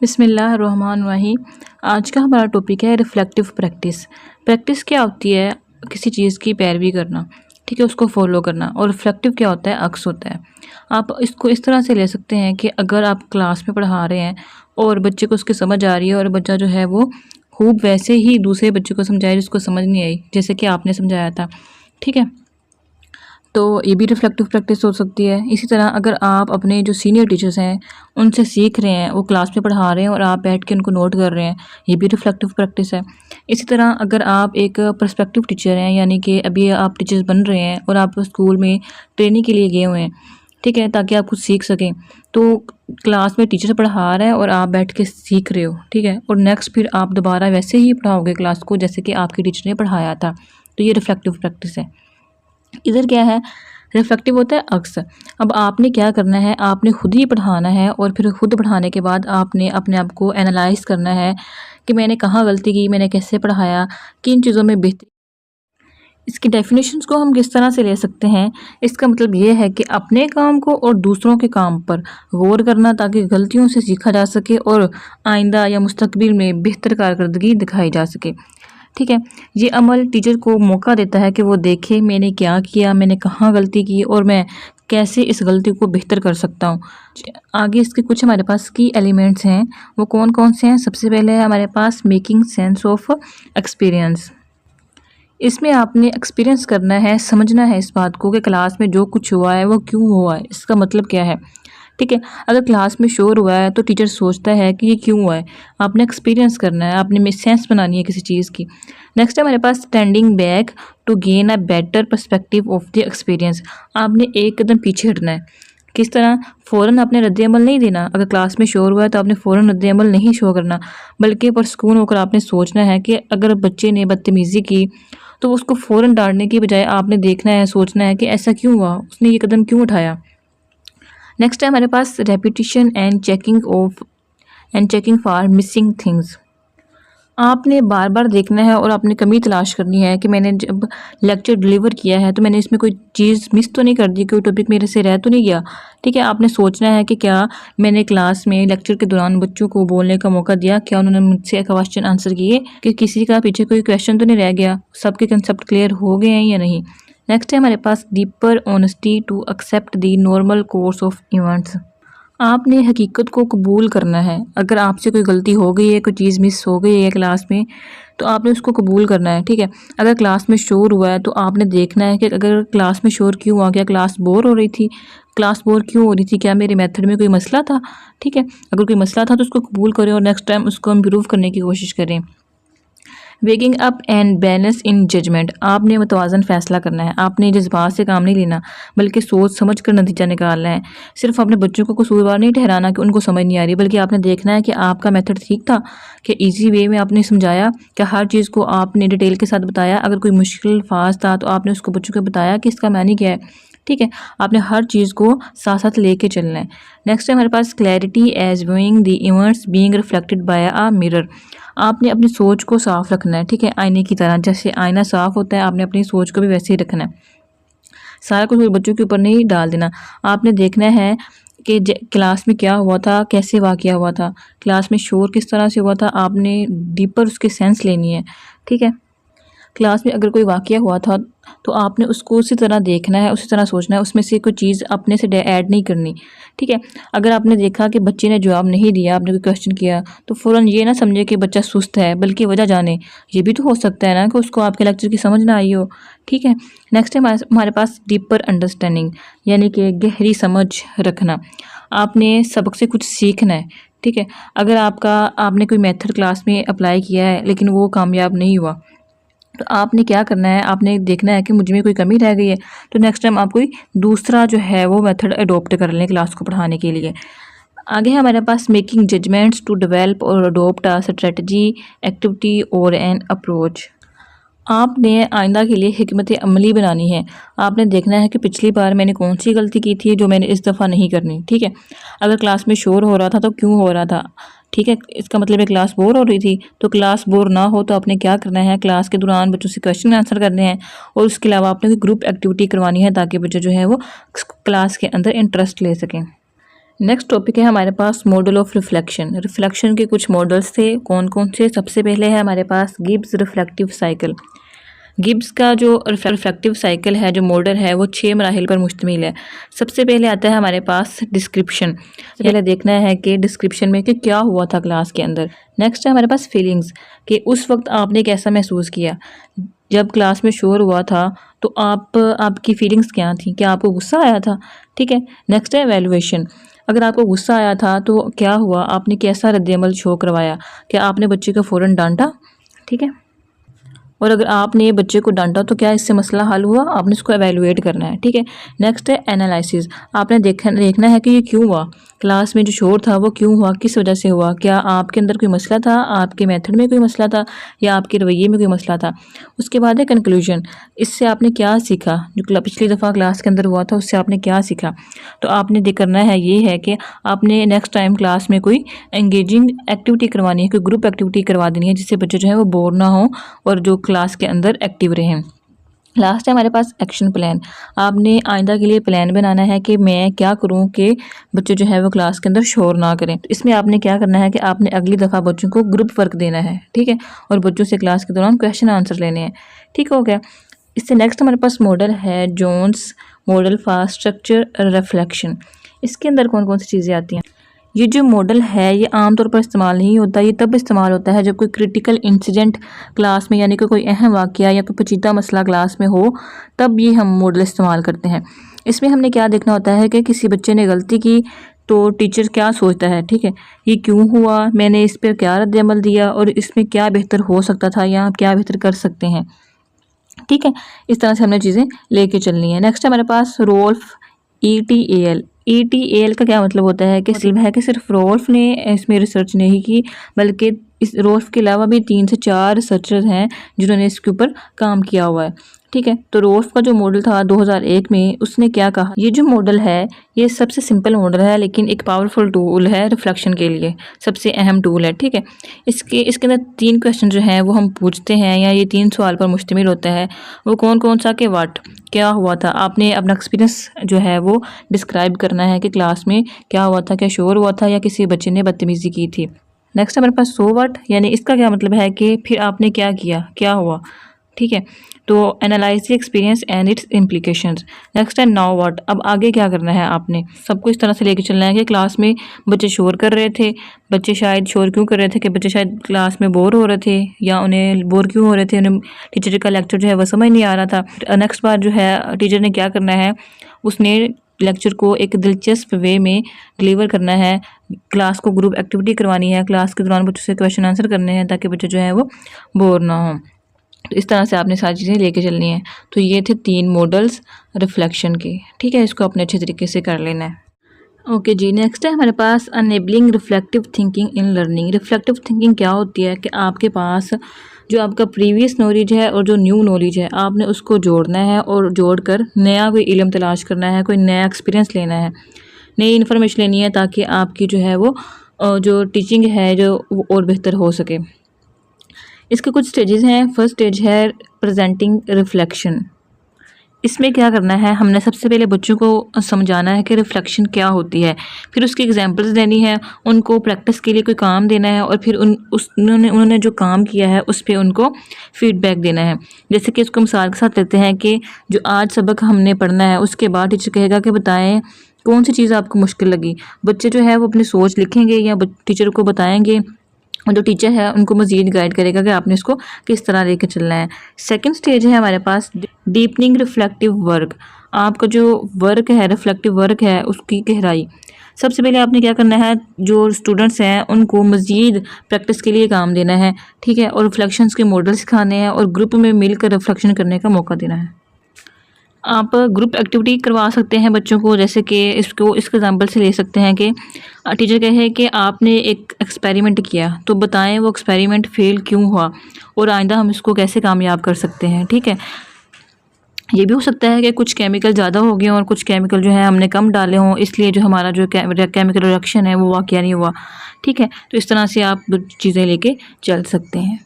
बिस्मिल्लाहिर्रहमानिर्रहीम। आज का हमारा टॉपिक है रिफ्लेक्टिव प्रैक्टिस। प्रैक्टिस क्या होती है? किसी चीज़ की पैरवी करना, ठीक है, उसको फॉलो करना। और रिफ्लेक्टिव क्या होता है? अक्स होता है। आप इसको इस तरह से ले सकते हैं कि अगर आप क्लास में पढ़ा रहे हैं और बच्चे को उसकी समझ आ रही है और बच्चा जो है वो खूब वैसे ही दूसरे बच्चे को समझाए जिसको समझ नहीं आई, जैसे कि आपने समझाया था, ठीक है, तो ये भी रिफ्लेक्टिव प्रैक्टिस हो सकती है। इसी तरह अगर आप अपने जो सीनियर टीचर्स हैं उनसे सीख रहे हैं, वो क्लास में पढ़ा रहे हैं और आप बैठ के उनको नोट कर रहे हैं, ये भी रिफ्लेक्टिव प्रैक्टिस है। इसी तरह अगर आप एक पर्सपेक्टिव टीचर हैं, यानी कि अभी आप टीचर्स बन रहे हैं और आप स्कूल में ट्रेनिंग के लिए गए हुए हैं, ठीक है, ताकि आप कुछ सीख सकें, तो क्लास में टीचर पढ़ा रहा है और आप बैठ के सीख रहे हो, ठीक है, और नेक्स्ट फिर आप दोबारा वैसे ही पढ़ाओगे क्लास को जैसे कि आपके टीचर ने पढ़ाया था, तो ये रिफ्लेक्टिव प्रैक्टिस है। इधर क्या है? रिफ्लेक्टिव होता है अक्स। अब आपने क्या करना है, आपने खुद ही पढ़ाना है और फिर खुद पढ़ाने के बाद आपने अपने आप को एनालाइज करना है कि मैंने कहाँ गलती की, मैंने कैसे पढ़ाया, किन चीज़ों में बेहतरी। इसकी डेफिनेशंस को हम किस तरह से ले सकते हैं? इसका मतलब ये है कि अपने काम को और दूसरों के काम पर गौर करना, ताकि गलतियों से सीखा जा सके और आइंदा या मुस्तकबिल में बेहतर कारकर्दगी दिखाई जा सके, ठीक है। ये अमल टीचर को मौका देता है कि वो देखे मैंने क्या किया, मैंने कहाँ गलती की और मैं कैसे इस गलती को बेहतर कर सकता हूँ। आगे इसके कुछ हमारे पास की एलिमेंट्स हैं, वो कौन कौन से हैं? सबसे पहले है हमारे पास मेकिंग सेंस ऑफ एक्सपीरियंस। इसमें आपने एक्सपीरियंस करना है, समझना है इस बात को कि क्लास में जो कुछ हुआ है वो क्यों हुआ है, इसका मतलब क्या है, ठीक है। अगर क्लास में शोर हुआ है तो टीचर सोचता है कि ये क्यों हुआ है, आपने एक्सपीरियंस करना है, आपने सेंस बनानी है किसी चीज़ की। नेक्स्ट है हमारे पास standing back to gain a better perspective of the experience. आपने एक कदम पीछे हटना है। किस तरह? फ़ौरन आपने रद्द-ए-अमल नहीं देना। अगर क्लास में शोर हुआ है तो आपने फ़ौरन रद्द-ए-अमल नहीं शो करना, बल्कि पुरसुकून होकर आपने सोचना है कि अगर बच्चे ने बदतमीज़ी की तो उसको फ़ौरन डाँटने की बजाय आपने देखना है, सोचना है कि ऐसा क्यों हुआ, उसने ये कदम क्यों उठाया। नेक्स्ट है हमारे पास repetition and checking for missing things. आपने बार बार देखना है और आपने कमी तलाश करनी है कि मैंने जब लेक्चर डिलीवर किया है तो मैंने इसमें कोई चीज़ मिस तो नहीं कर दी, कोई टॉपिक मेरे से रह तो नहीं गया, ठीक है। आपने सोचना है कि क्या मैंने क्लास में लेक्चर के दौरान बच्चों को बोलने का मौका दिया, क्या उन्होंने मुझसे क्वेश्चन आंसर किए, कि किसी का पीछे कोई क्वेश्चन तो नहीं रह गया, सबके कंसेप्ट क्लियर हो गए हैं या नहीं। नेक्स्ट है हमारे पास deeper honesty to accept the normal course of events. आपने हकीकत को कबूल करना है। अगर आपसे कोई गलती हो गई है, कोई चीज़ मिस हो गई है क्लास में, तो आपने उसको कबूल करना है, ठीक है। अगर क्लास में शोर हुआ है तो आपने देखना है कि अगर क्लास में शोर क्यों हुआ, क्या क्लास बोर हो रही थी, क्लास बोर क्यों हो रही थी, क्या मेरे मेथड में कोई मसला था, ठीक है। अगर कोई मसला था तो उसको कबूल करें और नेक्स्ट टाइम उसको इम्प्रूव करने की कोशिश करें। Waking up and balance in judgement. आपने मुतवाज़न फ़ैसला करना है, आपने जज्बात से काम नहीं लेना, बल्कि सोच समझ कर नतीजा निकालना है। सिर्फ अपने बच्चों को कसूरवार नहीं ठहराना कि उनको समझ नहीं आ रही, बल्कि आपने देखना है कि आपका मेथड ठीक था, कि ईजी वे में आपने समझाया, कि हर चीज़ को आपने डिटेल के साथ बताया। अगर कोई मुश्किल फाज था तो आपने उसको बच्चों को बताया कि इसका मानी क्या है, ठीक है। आपने हर चीज़ को साथ साथ लेके चलना है। नेक्स्ट है हमारे पास clarity as viewing the events being reflected by a mirror. आपने अपनी सोच को साफ रखना है, ठीक है, आईने की तरह। जैसे आईना साफ होता है, आपने अपनी सोच को भी वैसे ही रखना है। सारा कुछ बच्चों के ऊपर नहीं डाल देना। आपने देखना है कि क्लास में क्या हुआ था, कैसे वाक़या हुआ था, क्लास में शोर किस तरह से हुआ था, आपने डीपर उसकी सेंस लेनी है, ठीक है। क्लास में अगर कोई वाक़या हुआ था तो आपने उसको उसी तरह देखना है, उसी तरह सोचना है, उसमें से कोई चीज़ अपने से ऐड नहीं करनी, ठीक है। अगर आपने देखा कि बच्चे ने जवाब नहीं दिया, आपने कोई क्वेश्चन किया, तो फ़ौरन ये ना समझे कि बच्चा सुस्त है, बल्कि वजह जाने। ये भी तो हो सकता है ना कि उसको आपके लेक्चर की समझ ना आई हो, ठीक है। नेक्स्ट है हमारे पास डीपर अंडरस्टैंडिंग, यानी कि गहरी समझ रखना। आपने सबक से कुछ सीखना है, ठीक है। अगर आपने कोई मेथड क्लास में अप्लाई किया है लेकिन वो कामयाब नहीं हुआ, तो आपने क्या करना है, आपने देखना है कि मुझ में कोई कमी रह गई है, तो नेक्स्ट टाइम आप कोई दूसरा जो है वो मेथड अडोप्ट कर लें क्लास को पढ़ाने के लिए। आगे है हमारे पास मेकिंग जजमेंट्स टू डेवलप और अडोप्ट अ स्ट्रेटजी, एक्टिविटी और एन अप्रोच। आपने आइंदा के लिए हिकमत अमली बनानी है। आपने देखना है कि पिछली बार मैंने कौन सी गलती की थी जो मैंने इस दफ़ा नहीं करनी, ठीक है। अगर क्लास में शोर हो रहा था तो क्यों हो रहा था, ठीक है, इसका मतलब है क्लास बोर हो रही थी। तो क्लास बोर ना हो तो आपने क्या करना है, क्लास के दौरान बच्चों से क्वेश्चन आंसर करने हैं और उसके अलावा आपने कोई ग्रुप एक्टिविटी करवानी है, ताकि बच्चे जो है वो क्लास के अंदर इंटरेस्ट ले सकें। नेक्स्ट टॉपिक है हमारे पास मॉडल ऑफ रिफ्लेक्शन। रिफ्लेक्शन के कुछ मॉडल्स थे, कौन कौन से। सबसे पहले है हमारे पास गिब्स रिफ्लेक्टिव साइकिल। गिब्स का जो रिफ्लेक्टिव साइकिल है, जो मॉडल है, वो 6 मराहिल पर मुश्तमिल है। सबसे पहले आता है हमारे पास डिस्क्रिप्शन। पहले देखना है कि डिस्क्रिप्शन में कि क्या हुआ था क्लास के अंदर। नेक्स्ट है हमारे पास फीलिंग्स, कि उस वक्त आपने कैसा महसूस किया जब क्लास में शोर हुआ था, तो आपकी फीलिंग्स क्या थी, क्या आपको गुस्सा आया था। ठीक है। नेक्स्ट है एवेल्युएशन, अगर आपको गुस्सा आया था तो क्या हुआ, आपने कैसा रद्द-ए-अमल शो करवाया, क्या आपने बच्चे को फ़ौरन डांटा। ठीक है। और अगर आपने बच्चे को डांटा तो क्या इससे मसला हल हुआ, आपने इसको एवेलुएट करना है। ठीक है। नेक्स्ट है एनालिसिस, आपने देखना है कि ये क्यों हुआ, क्लास में जो शोर था वो क्यों हुआ, किस वजह से हुआ, क्या आपके अंदर कोई मसला था, आपके मेथड में कोई मसला था, या आपके रवैये में कोई मसला था। उसके बाद है कंक्लूजन, इससे आपने क्या सीखा, जो पिछली दफ़ा क्लास के अंदर हुआ था उससे आपने क्या सीखा। तो आपने करना है ये है कि आपने नेक्स्ट टाइम क्लास में कोई एंगेजिंग एक्टिविटी करवानी है, कोई ग्रुप एक्टिविटी करवा देनी है, जिससे बच्चे जो है वो बोर ना हो और जो क्लास के अंदर एक्टिव रहें। लास्ट है हमारे पास एक्शन प्लान, आपने आइंदा के लिए प्लान बनाना है कि मैं क्या करूं कि बच्चे जो है वो क्लास के अंदर शोर ना करें। तो इसमें आपने क्या करना है कि आपने अगली दफ़ा बच्चों को ग्रुप वर्क देना है। ठीक है। और बच्चों से क्लास के दौरान क्वेश्चन आंसर लेने हैं। ठीक हो गया। इससे नेक्स्ट हमारे पास मॉडल है Jones model for structure reflection. इसके अंदर कौन कौन सी चीज़ें आती हैं। ये जो मॉडल है ये आमतौर पर इस्तेमाल नहीं होता, ये तब इस्तेमाल होता है जब कोई क्रिटिकल इंसिडेंट क्लास में, यानी कि कोई अहम वाक़या या कोई पेचीदा मसला क्लास में हो, तब ये हम मॉडल इस्तेमाल करते हैं। इसमें हमने क्या देखना होता है कि किसी बच्चे ने गलती की तो टीचर क्या सोचता है। ठीक है। ये क्यों हुआ, मैंने इस पर क्या रद्द-ए-अमल दिया और इसमें क्या बेहतर हो सकता था या आप क्या बेहतर कर सकते हैं। ठीक है। इस तरह से हमने चीज़ें लेके चलनी है। नेक्स्ट है हमारे पास रोल्फ ETAL। ETAL का क्या मतलब होता है कि सिर्फ रोल्फ ने इसमें रिसर्च नहीं की, बल्कि इस रोल्फ के अलावा भी 3 से 4 रिसर्चर हैं जिन्होंने इसके ऊपर काम किया हुआ है। ठीक है। तो रोल्फ का जो मॉडल था 2001 में, उसने क्या कहा, ये जो मॉडल है ये सबसे सिंपल मॉडल है लेकिन एक पावरफुल टूल है रिफ्लेक्शन के लिए, सबसे अहम टूल है। ठीक है। इसके अंदर 3 क्वेश्चन जो हैं वो हम पूछते हैं, या ये 3 सवाल पर मुश्तमिल होता है। वो कौन कौन सा, कि व्हाट, क्या हुआ था, आपने अपना एक्सपीरियंस जो है वो डिस्क्राइब करना है कि क्लास में क्या हुआ था, क्या शोर हुआ था या किसी बच्चे ने बदतमीज़ी की थी। नेक्स्ट हमारे पास सो व्हाट, यानी इसका क्या मतलब है कि फिर आपने क्या किया, क्या हुआ। ठीक है। तो analyse the experience and it's implications. Next है नाउ व्हाट, अब आगे क्या करना है आपने। सबको इस तरह से लेके चलना है कि क्लास में बच्चे शोर कर रहे थे, बच्चे शायद शोर क्यों कर रहे थे, कि बच्चे शायद क्लास में बोर हो रहे थे, या उन्हें बोर क्यों हो रहे थे, उन्हें टीचर का लेक्चर जो है वो समझ नहीं आ रहा था। नेक्स्ट बार जो है टीचर ने क्या करना है, उसने लेक्चर को एक दिलचस्प वे में डिलीवर करना है, क्लास को ग्रुप एक्टिविटी करवानी है, क्लास के दौरान बच्चों से क्वेश्चन आंसर करने हैं ताकि बच्चे जो है वो बोर ना हो। तो इस तरह से आपने सारी चीज़ें लेके चलनी है। तो ये थे 3 मॉडल्स रिफ्लेक्शन के। ठीक है। इसको अपने अच्छे तरीके से कर लेना है। ओके जी। नेक्स्ट है हमारे पास enabling reflective thinking in learning. Reflective thinking क्या होती है कि आपके पास जो आपका प्रीवियस नॉलेज है और जो न्यू नॉलेज है, आपने उसको जोड़ना है और जोड़कर नया कोई इल्म तलाश करना है, कोई नया एक्सपीरियंस लेना है, नई इन्फॉर्मेशन लेनी है, ताकि आपकी जो है वो जो टीचिंग है जो वो और बेहतर हो सके। इसके कुछ स्टेजेस हैं। फर्स्ट स्टेज है प्रेजेंटिंग रिफ्लेक्शन। इसमें क्या करना है, हमने सबसे पहले बच्चों को समझाना है कि रिफ्लेक्शन क्या होती है, फिर उसकी एग्जांपल्स देनी है, उनको प्रैक्टिस के लिए कोई काम देना है, और फिर उन्होंने जो काम किया है उस पर उनको फीडबैक देना है। जैसे कि इसको मिसाल के साथ लेते हैं कि जो आज सबक हमने पढ़ना है, उसके बाद टीचर कहेगा कि बताएं कौन सी चीज़ आपको मुश्किल लगी। बच्चे जो है वो अपनी सोच लिखेंगे या टीचर को बताएंगे, और जो टीचर है उनको मज़ीद गाइड करेगा कि आपने इसको किस तरह लेके चलना है। सेकंड स्टेज है हमारे पास डीपनिंग रिफ्लेक्टिव वर्क। आपका जो वर्क है, रिफ्लेक्टिव वर्क है, उसकी गहराई। सबसे पहले आपने क्या करना है, जो स्टूडेंट्स हैं उनको मज़ीद प्रैक्टिस के लिए काम देना है। ठीक है। और रिफ्लेक्शंस के मॉडल सिखाने हैं और ग्रुप में मिलकर रिफ्लेक्शन करने का मौका देना है। आप ग्रुप एक्टिविटी करवा सकते हैं बच्चों को, जैसे कि इसको इस एग्जांपल से ले सकते हैं कि टीचर कहे कि आपने एक एक्सपेरिमेंट किया, तो बताएं वो एक्सपेरिमेंट फेल क्यों हुआ और आइंदा हम इसको कैसे कामयाब कर सकते हैं। ठीक है। ये भी हो सकता है कि कुछ केमिकल ज़्यादा हो गए और कुछ केमिकल जो है हमने कम डाले हों, इसलिए जो हमारा जो केमिकल रिएक्शन है वो वाक़या नहीं हुआ। ठीक है। तो इस तरह से आप चीज़ें लेके चल सकते हैं।